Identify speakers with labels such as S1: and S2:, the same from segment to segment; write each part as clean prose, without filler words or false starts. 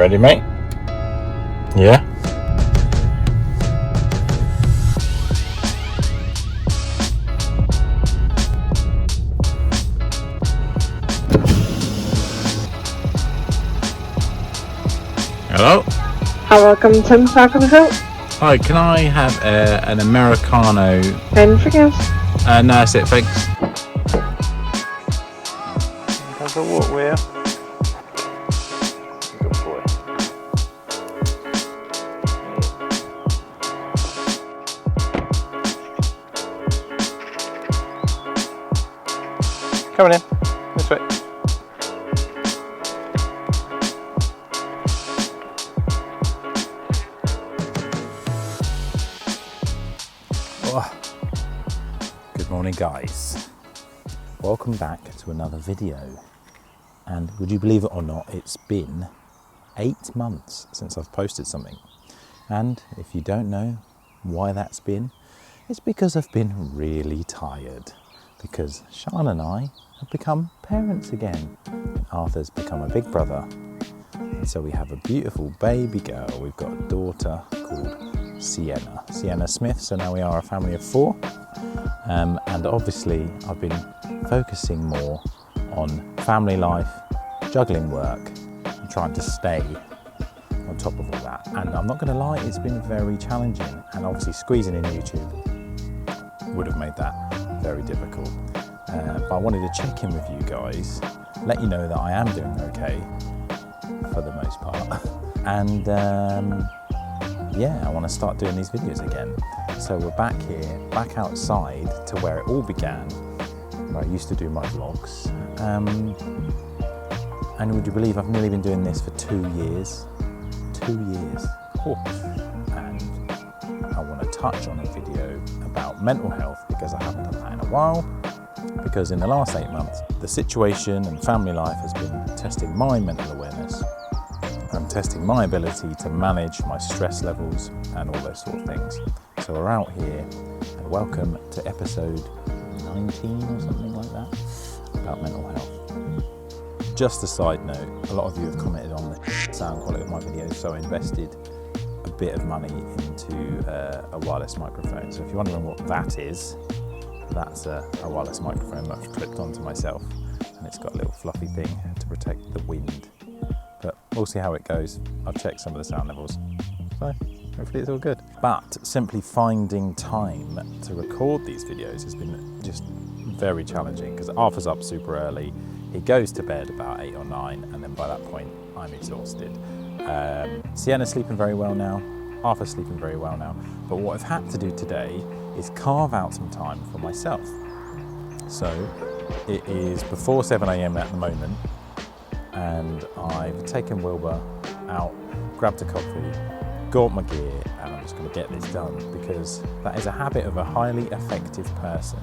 S1: ready, mate? Yeah? Hello?
S2: Hi, welcome to Taco Hill.
S1: Hi, can I have an Americano?
S2: Anything else?
S1: No, that's it, thanks.
S3: Have a walk with you. Good boy. Coming in. This way.
S1: Oh. Good morning, guys. Welcome back to another video. And would you believe it or not, it's been 8 months since I've posted something. And if you don't know why that's been, it's because I've been really tired. Because Sean and I have become parents again. Arthur's become a big brother. And so we have a beautiful baby girl. We've got a daughter called Sienna Smith. So now we are a family of 4. And obviously I've been focusing more on family life, juggling work, and trying to stay on top of all that. And I'm not going to lie, it's been very challenging. And obviously squeezing in YouTube would have made that very difficult. But I wanted to check in with you guys, let you know that I am doing okay for the most part. And yeah, I want to start doing these videos again. So we're back here, back outside to where it all began, where I used to do my vlogs. And would you believe I've nearly been doing this for 2 years? 2 years. Oh. And I want to touch on a video about mental health because I haven't done that in a while. Because in the last 8 months, the situation and family life has been testing my mental awareness and testing my ability to manage my stress levels and all those sort of things. So we're out here, and welcome to episode 19 or something like that about mental health. Just a side note, a lot of you have commented on the sound quality of my videos, so I invested a bit of money into a wireless microphone. So if you're wondering what that is, that's a wireless microphone that I've clipped onto myself, and it's got a little fluffy thing to protect the wind. But we'll see how it goes. I've checked some of the sound levels, so hopefully it's all good. But simply finding time to record these videos has been just very challenging because Arthur's up super early. He goes to bed about 8 or 9, and then by that point I'm exhausted. Sienna's sleeping very well now. Arthur's sleeping very well now. But what I've had to do today is carve out some time for myself. So it is before 7 AM at the moment, and I've taken Wilbur out, grabbed a coffee, got my gear, and I'm just going to get this done because that is a habit of a highly effective person,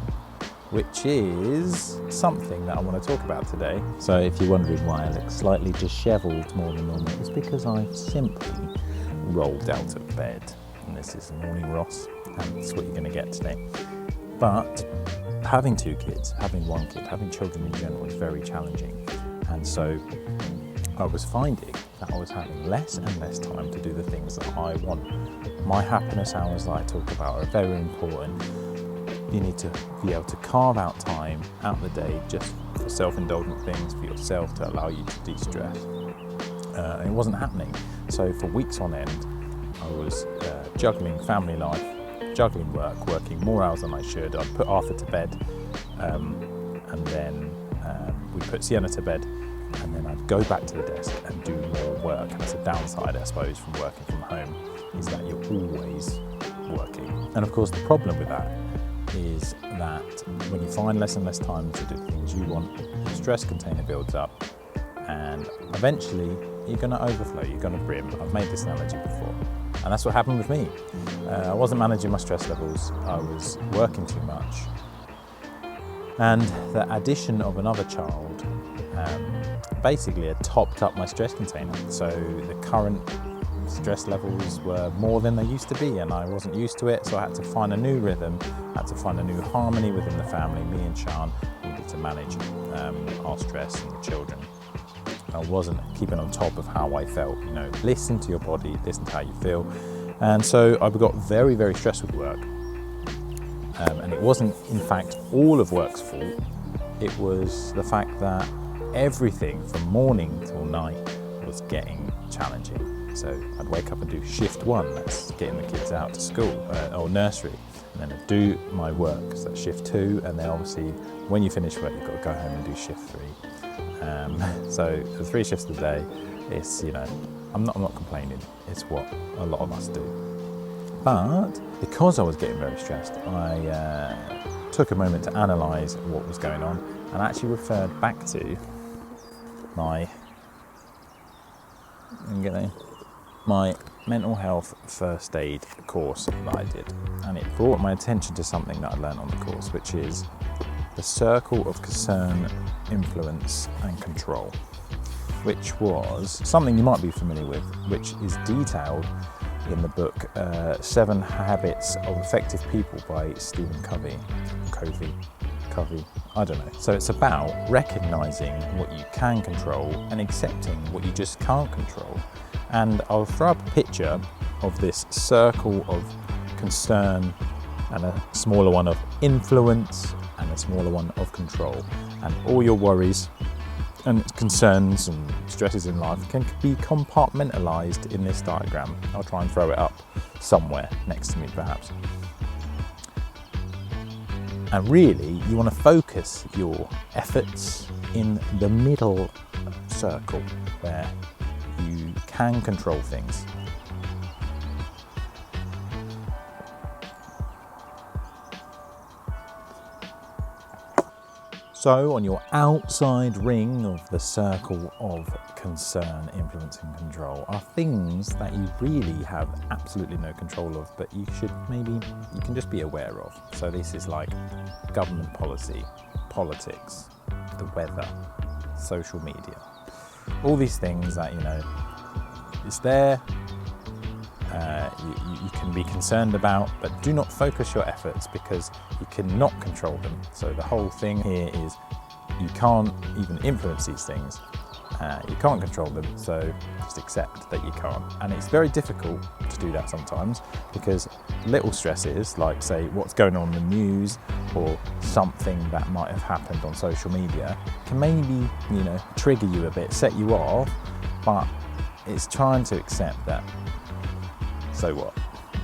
S1: which is something that I want to talk about today. So if you're wondering why I look slightly dishevelled more than normal, it's because I've simply rolled out of bed. And this is Morning Ross, and that's what you're going to get today. But having 2 kids, having 1 kid, having children in general is very challenging. And so I was finding that I was having less and less time to do the things that I want. My happiness hours that I talk about are very important. You need to be able to carve out time out of the day just for self-indulgent things for yourself to allow you to de-stress. And it wasn't happening. So for weeks on end, I was juggling family life, juggling work, working more hours than I should. I'd put Arthur to bed, and then we'd put Sienna to bed, and then I'd go back to the desk and do more work. And that's a downside, I suppose, from working from home, is that you're always working. And of course, the problem with that is that when you find less and less time to do things you want, the stress container builds up, and eventually you're going to overflow, you're going to brim. I've made this analogy before, and that's what happened with me. I wasn't managing my stress levels, I was working too much, and the addition of another child basically had topped up my stress container. So the current stress levels were more than they used to be, and I wasn't used to it, so I had to find a new rhythm, had to find a new harmony within the family. Me and Sean needed to manage our stress and the children. I wasn't keeping on top of how I felt. You know, listen to your body, listen to how you feel. And so I got very, very stressed with work. And it wasn't, in fact, all of work's fault. It was the fact that everything from morning till night was getting challenging. So I'd wake up and do shift 1, that's getting the kids out to school or nursery, and then I'd do my work, so that's shift 2, and then obviously when you finish work you've got to go home and do shift 3. So the 3 shifts a day, it's, you know, I'm not complaining, it's what a lot of us do. But because I was getting very stressed, I took a moment to analyse what was going on and actually referred back to my mental health first aid course that I did. And it brought my attention to something that I learned on the course, which is the circle of concern, influence and control, which was something you might be familiar with, which is detailed in the book 7 Habits of Effective People by Stephen Covey, I don't know. So it's about recognising what you can control and accepting what you just can't control. And I'll throw up a picture of this circle of concern and a smaller one of influence and a smaller one of control. And all your worries and concerns and stresses in life can be compartmentalised in this diagram. I'll try and throw it up somewhere next to me perhaps. And really, you want to focus your efforts in the middle circle where you can control things. So on your outside ring of the circle of concern, influence and control are things that you really have absolutely no control of, but you can just be aware of. So this is like government policy, politics, the weather, social media, all these things that, you know, it's there, you can be concerned about, but do not focus your efforts because you cannot control them. So the whole thing here is you can't even influence these things. You can't control them, so just accept that you can't. And it's very difficult to do that sometimes because little stresses, like say what's going on in the news or something that might have happened on social media, can maybe, you know, trigger you a bit, set you off, but it's trying to accept that, so what?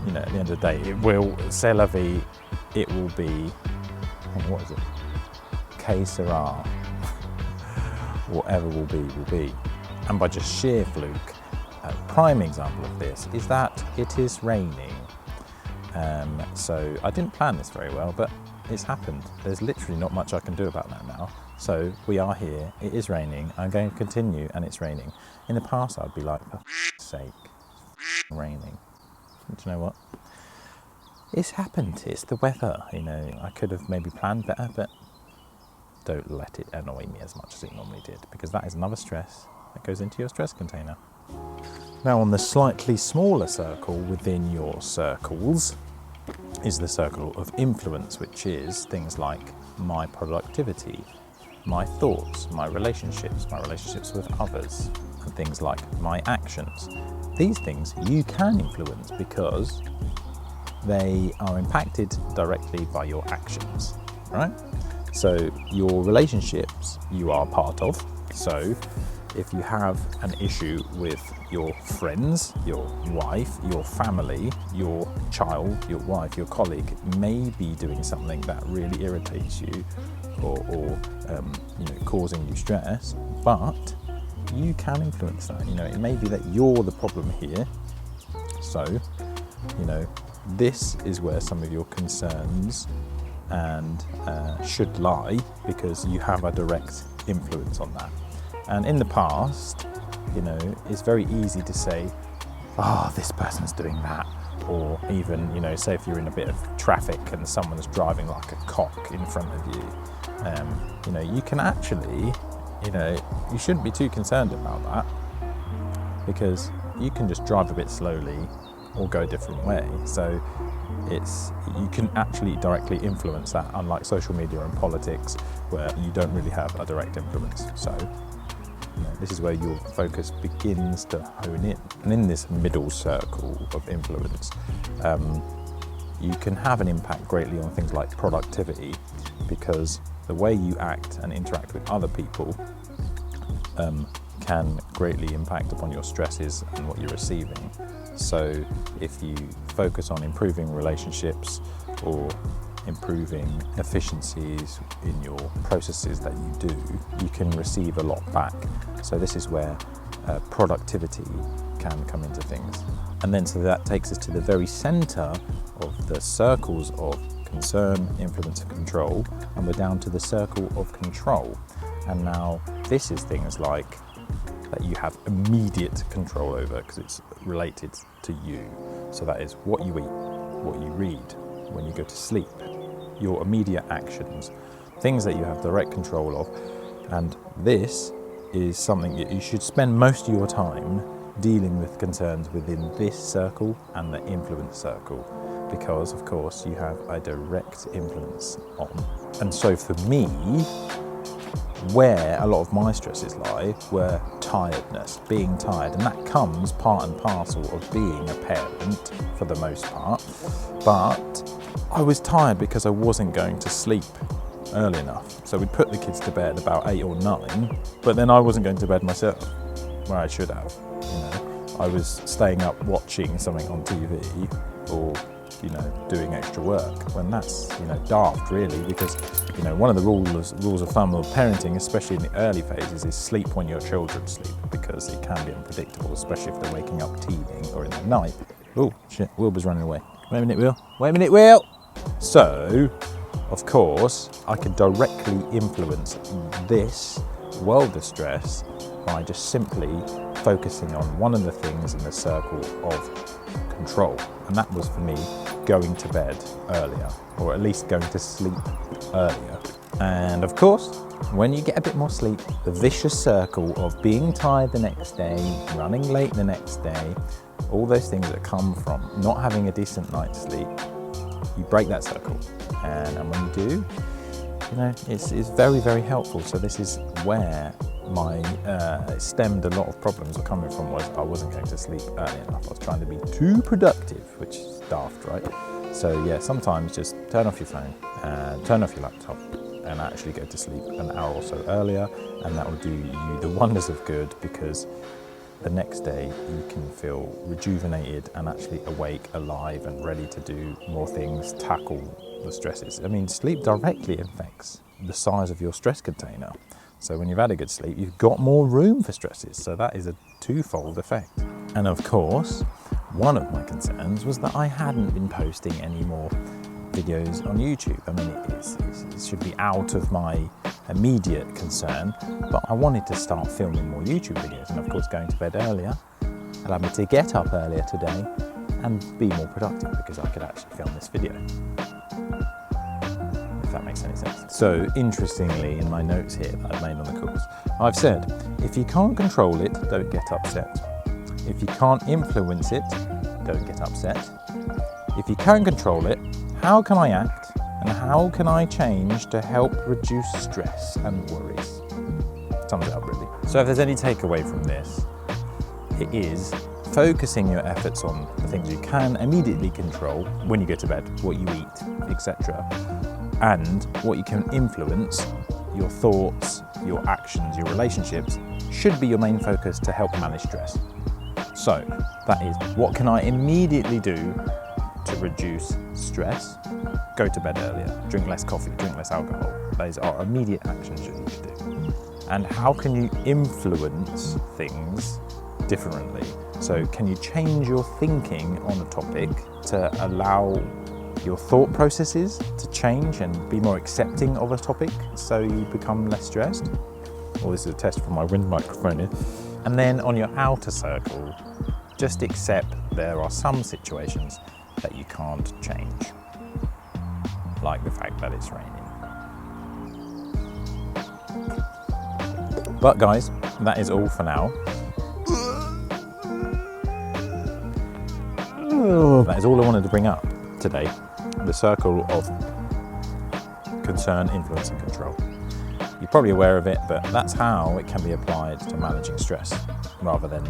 S1: You know, at the end of the day, it will, c'est la vie, it will be, what is it? Que sera. Whatever will be. And by just sheer fluke, a prime example of this is that it is raining. So I didn't plan this very well, but it's happened. There's literally not much I can do about that now. So we are here, it is raining, I'm going to continue and it's raining. In the past I'd be like, for f***'s sake, it's raining. Do you know what? It's happened, it's the weather, you know, I could have maybe planned better, but don't let it annoy me as much as it normally did, because that is another stress that goes into your stress container. Now on the slightly smaller circle within your circles is the circle of influence, which is things like my productivity, my thoughts, my relationships with others, and things like my actions. These things you can influence because they are impacted directly by your actions, right? So your relationships you are part of. So if you have an issue with your friends, your wife, your family, your child, your wife, your colleague may be doing something that really irritates you or you know, causing you stress, but you can influence that. You know, it may be that you're the problem here. So, you know, this is where some of your concerns and should lie, because you have a direct influence on that. And in the past, you know, it's very easy to say, oh, this person's doing that. Or even, you know, say if you're in a bit of traffic and someone's driving like a cock in front of you, you know, you can actually, you know, you shouldn't be too concerned about that, because you can just drive a bit slowly or go a different way. So you can actually directly influence that, unlike social media and politics where you don't really have a direct influence. So This is where your focus begins to hone in. And in this middle circle of influence, you can have an impact greatly on things like productivity, because the way you act and interact with other people can greatly impact upon your stresses and what you're receiving. So if you focus on improving relationships or improving efficiencies in your processes that you do, you can receive a lot back. So this is where productivity can come into things. And then so that takes us to the very center of the circles of concern, influence and control, and we're down to the circle of control. And now this is things like that you have immediate control over because it's related to you. So that is what you eat, what you read, when you go to sleep, your immediate actions, things that you have direct control of. And this is something that you should spend most of your time dealing with concerns within this circle and the influence circle, because of course you have a direct influence on. And so for me, where a lot of my stresses lie were tiredness, being tired, and that comes part and parcel of being a parent for the most part. But I was tired because I wasn't going to sleep early enough. So we'd put the kids to bed about 8 or 9, but then I wasn't going to bed myself, where I should have. I was staying up watching something on TV or doing extra work, when that's daft really, because one of the rules of thumb of parenting, especially in the early phases, is sleep when your children sleep, because it can be unpredictable, especially if they're waking up teething or in the night. Oh shit, Wilbur's running away. Wait a minute, Will. Wait a minute, Will. So of course I could directly influence this world of stress by just simply focusing on one of the things in the circle of control, and that was for me going to bed earlier, or at least going to sleep earlier. And of course, when you get a bit more sleep, the vicious circle of being tired the next day, running late the next day, all those things that come from not having a decent night's sleep, you break that circle. And when you do, it's very, very helpful. So this is where my stemmed a lot of problems were coming from, was I wasn't going to sleep early enough. I was trying to be too productive, which is daft, right? So yeah, sometimes just turn off your phone and turn off your laptop and actually go to sleep an hour or so earlier, and that will do you the wonders of good, because the next day you can feel rejuvenated and actually awake, alive and ready to do more things, tackle the stresses. I mean, sleep directly affects the size of your stress container. So when you've had a good sleep, you've got more room for stresses. So that is a twofold effect. And of course, one of my concerns was that I hadn't been posting any more videos on YouTube. I mean, it should be out of my immediate concern, but I wanted to start filming more YouTube videos. And of course, going to bed earlier allowed me to get up earlier today and be more productive, because I could actually film this video. If that makes any sense. So interestingly, in my notes here that I've made on the course, I've said, if you can't control it, don't get upset. If you can't influence it, don't get upset. If you can control it, how can I act and how can I change to help reduce stress and worries? Sums it up really. So if there's any takeaway from this, it is focusing your efforts on the things you can immediately control when you go to bed, what you eat, etc. And what you can influence, your thoughts, your actions, your relationships, should be your main focus to help manage stress. So that is, what can I immediately do to reduce stress? Go to bed earlier, drink less coffee, drink less alcohol. Those are immediate actions you need to do. And how can you influence things differently? So can you change your thinking on a topic to allow your thought processes to change and be more accepting of a topic so you become less stressed? Well, this is a test from my wind microphone here. And then on your outer circle, just accept there are some situations that you can't change, like the fact that it's raining. But guys, that is all for now. That is all I wanted to bring up today, the circle of concern, influence and control. You probably aware of it, but that's how it can be applied to managing stress, rather than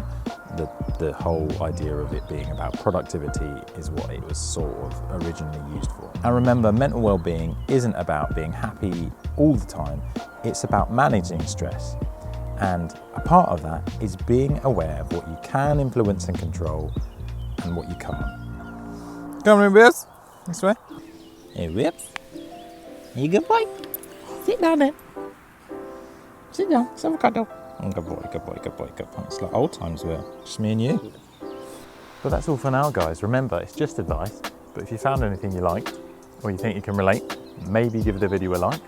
S1: the whole idea of it being about productivity is what it was sort of originally used for. And remember, mental well-being isn't about being happy all the time, it's about managing stress. And a part of that is being aware of what you can influence and control and what you can't. Come on, Whips. This way. Hey, Whips. You good boy? Sit down then. Sit down. Let's have a cuddle. Good boy, good boy, good boy, good boy. It's like old times, Will. Just me and you. But that's all for now, guys. Remember, it's just advice. But if you found anything you liked, or you think you can relate, maybe give the video a like.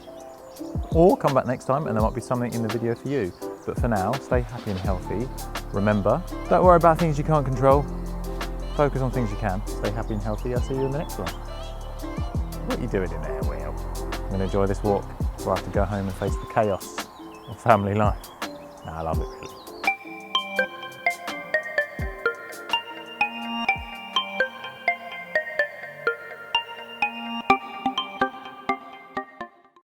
S1: Or come back next time and there might be something in the video for you. But for now, stay happy and healthy. Remember, don't worry about things you can't control. Focus on things you can. Stay happy and healthy. I'll see you in the next one. What are you doing in there, Will? I'm going to enjoy this walk before I have to go home and face the chaos of family life. I love it really.